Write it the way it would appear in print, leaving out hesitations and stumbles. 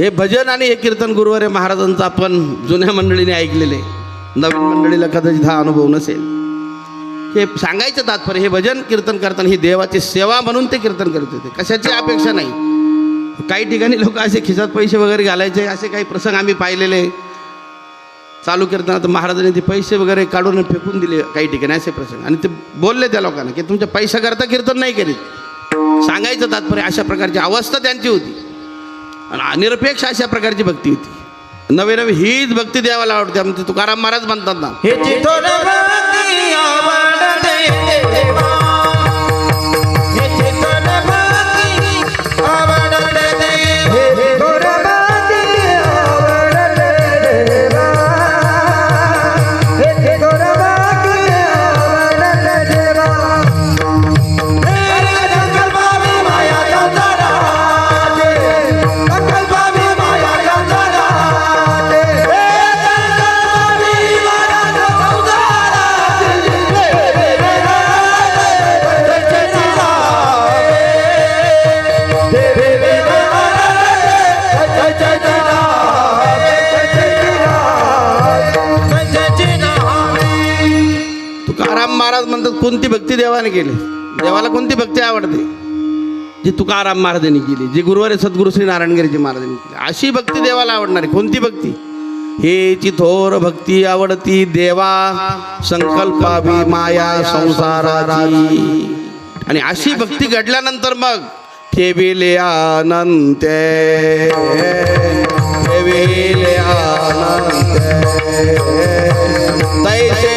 हे भजन आणि हे कीर्तन गुरुवारे महाराजांचं आपण जुन्या मंडळीने ऐकलेले, नवीन मंडळीला कदाचित हा अनुभव नसेल. हे सांगायचं तात्पर्य, हे भजन कीर्तन करताना ही देवाची सेवा म्हणून ते कीर्तन करत होते, कशाची अपेक्षा नाही. काही ठिकाणी लोक असे खिशात पैसे वगैरे घालायचे, असे काही प्रसंग आम्ही पाहिलेले. चालू कीर्तनात महाराजांनी ते पैसे वगैरे काढून फेकून दिले काही ठिकाणी, असे प्रसंग. आणि ते बोलले त्या लोकांना की तुमच्या पैशाकरता कीर्तन नाही करीत. सांगायचं तात्पर्य अशा प्रकारची अवस्था त्यांची होती आणि निरपेक्ष अशा प्रकारची भक्ती होती. नवे नवे हीच भक्ती देवाला आवडते. आमचे तुकाराम महाराज म्हणतात ना, हे महाराज म्हणतात कोणती भक्ती देवाने केली, देवाला कोणती भक्ती आवडते, जी तुकाराम महाराजांनी केली, जी गुरुवारी सद्गुरू श्री नारायणगिरीजी महाराजांनी केली, अशी भक्ती देवाला आवडणारी कोणती भक्ती. हेची थोर भक्ती आवडती देवा, संकल्पावी माया संसाराची. आणि अशी भक्ती घडल्यानंतर मग ठेविले अनंत, ठेविले अनंत तैसे